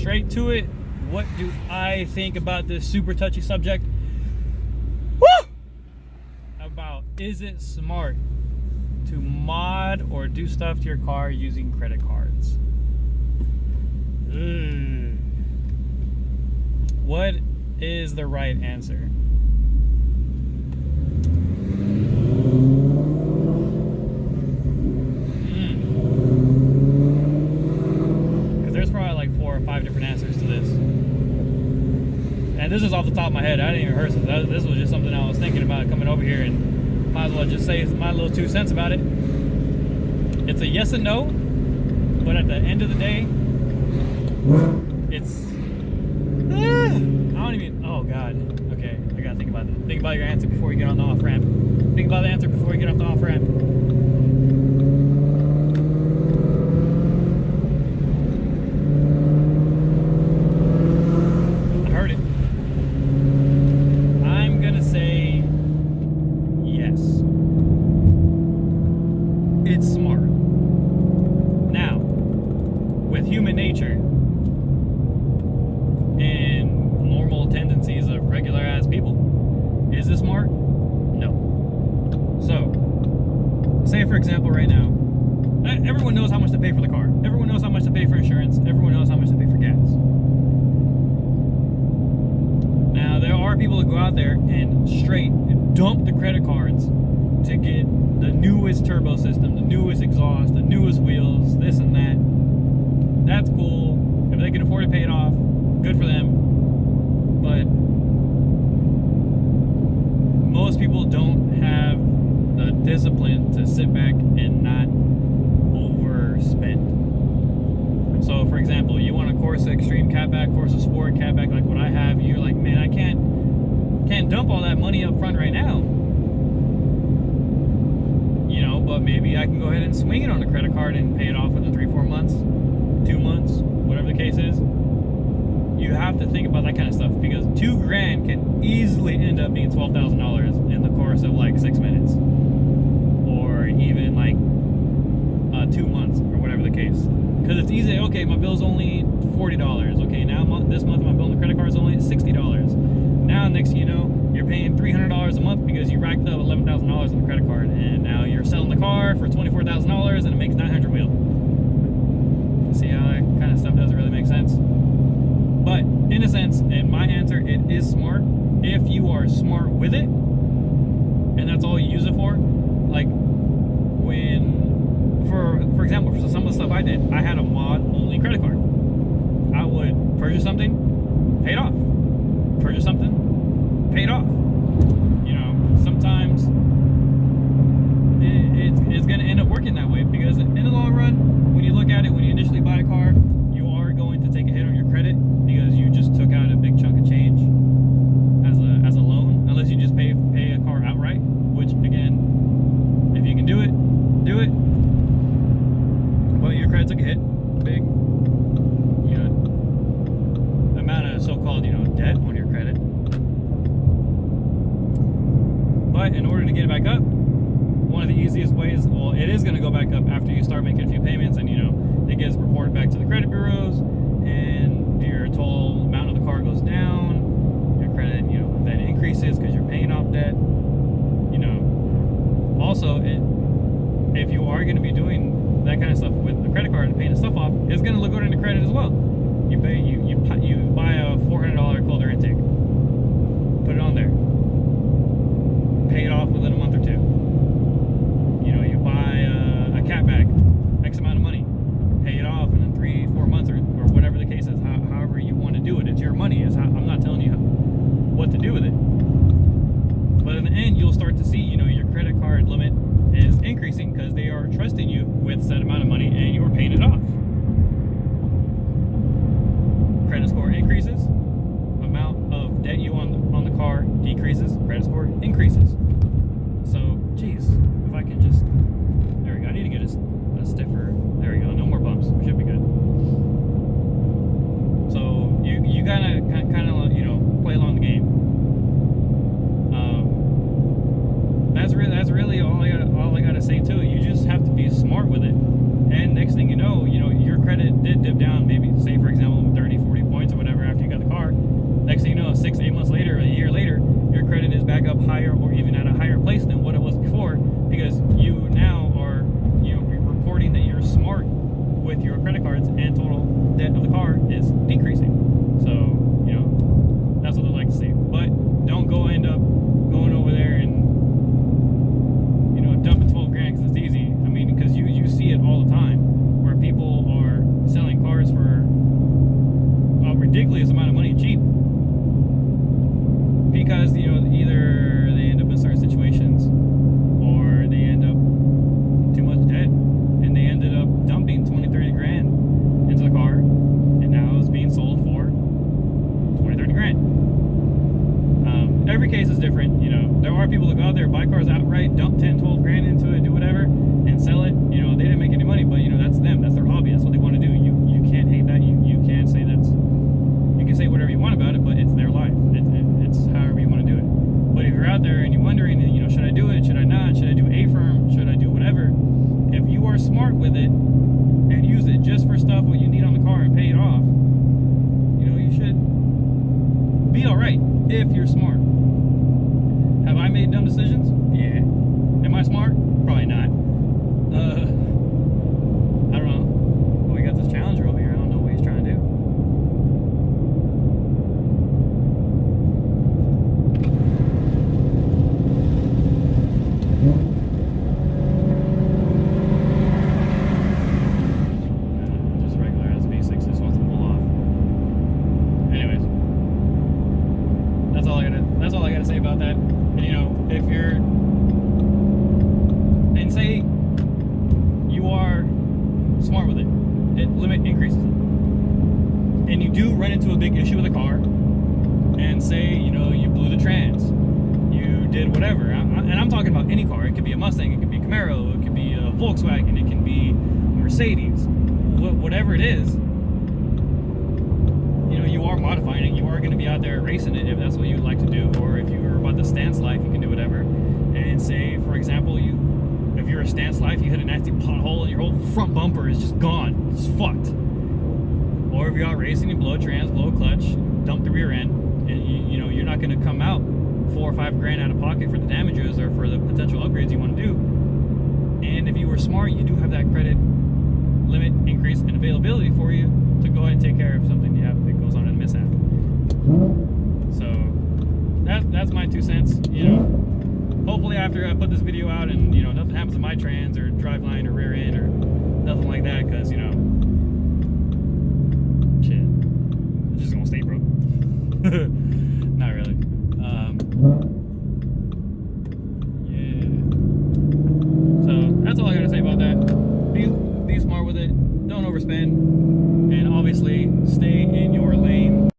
straight to it. What do I think about this super touchy subject? Woo! About, is it smart to mod or do stuff to your car using credit cards? What is the right answer? Because there's probably like 4 or 5 different answers to this. And this is off the top of my head. I didn't even rehearse it. This was just something I was thinking about coming over here, and might as well just say my little 2 cents about it. It's a yes and no, but at the end of the day, it's I don't even, oh god, okay, I gotta think about it. Think about your answer before you get on the off ramp. Think about the answer before you get off the off ramp. I heard it. I'm gonna say yes. It's smart. Now, with human nature and normal tendencies of regular ass people, is this smart? No. So, say for example right now, everyone knows how much to pay for the car. Everyone knows how much to pay for insurance. Everyone knows how much to pay for gas. Now, there are people that go out there and straight dump the credit cards to get the newest turbo system, the newest exhaust, the newest wheels, this and that. That's cool. If they can afford to pay it off, good for them. But most people don't have the discipline to sit back and not overspend. So for example, you want a Corsa Extreme catback, Corsa Sport catback like what I have, you're like, man, I can't dump all that money up front right now. You know, but maybe I can go ahead and swing it on the credit card and pay it off within 3-4 months, 2 months, whatever the case is. You have to think about that kind of stuff, because $2,000 can easily end up being $12,000 in the course of like 6 minutes, or even like 2 months, or whatever the case. Because it's easy. Okay, my bill's only $40. Okay, now this month my bill on the credit card is only $60. Now next thing you know, you're paying $300 a month because you racked up $11,000 on the credit card, and now you're selling the car for $24,000 and it makes 900 wheel. See how that kind of stuff doesn't really make sense? But in a sense, in my answer, it is smart if you are smart with it, and that's all you use it for. Like when, for example, for some of the stuff I did, I had a mod-only credit card. I would purchase something, pay it off. Purchase something, pay it off. You know, sometimes it's going to end up working that way, because in the long run, when you look at it, when you initially buy a car, you are going to take a hit on your credit because you just took out a big chunk of change as a loan, unless you just pay a car outright, which again, if you can do it, do it. But your credit took a hit, big, you know, amount of so-called, you know, debt on your credit. But in order to get it back up, one of the easiest ways, well, it is going to go back up after you start making a few payments, and you know, it gets reported back to the credit bureaus, and your total amount of the car goes down. Your credit, you know, then increases because you're paying off debt. You know, also, if you are going to be doing that kind of stuff with the credit card and paying the stuff off, it's going to look good on the credit as well. You buy a $400 cold air intake, put it on there, pay it off within a month or two. You know, you buy a catback, X amount of money, pay it off in 3-4 months, or whatever the case is. However you want to do it, it's your money. I'm not telling you what to do with it. But in the end, you'll start to see, you know, your credit card limit is increasing because they are trusting you with said amount of money and you are paying it off. Credit score increases, ridiculous amount of money cheap, because either they end up in certain situations, or they end up too much debt, and they ended up dumping 20-30 grand into the car, and now it's being sold for 20-30 grand. Every case is different. There are people that go out there, buy cars outright, dump 10-12 grand into it, do whatever, and sell it. They didn't make any money, but that's them, that's their hobby, that's what they want to do. You can't hate that. You can't say that's, you can say whatever you want about it, but it's their life. It's however you want to do it. But if you're out there and you're wondering, should I do it, should I not, should I do A-firm, should I do whatever, if you are smart with it and use it just for stuff what you need on the car and pay it off, you should be alright if you're smart. Have I made dumb decisions? Yeah. Am I smart? Probably not. I don't know. But we got this Challenger over here. I don't know what he's trying to do. Just regular as V6 just wants to pull off. Anyways, that's all I gotta say about that. And if you're, and say you are smart with it, limit increases it, and you do run into a big issue with a car, and say you blew the trans, you did whatever, and I'm talking about any car. It could be a Mustang, it could be a Camaro, it could be a Volkswagen, it can be a Mercedes, whatever it is. You are modifying it. You are going to be out there racing it if that's what you would like to do, or if you're about the stance life, you can do whatever. And say, for example, if you're a stance life, you hit a nasty pothole and your whole front bumper is just gone, it's fucked. Or if you're out racing, you blow a trans, blow a clutch, dump the rear end, and you're not going to come out 4 or 5 grand out of pocket for the damages or for the potential upgrades you want to do. And if you were smart, you do have that credit limit increase and availability for you to go ahead and take care of something you have that goes on in a mishap. So that's my 2 cents. Hopefully after I put this video out and nothing happens to my trans or driveline or rear end or nothing like that, because shit, I'm just gonna stay broke.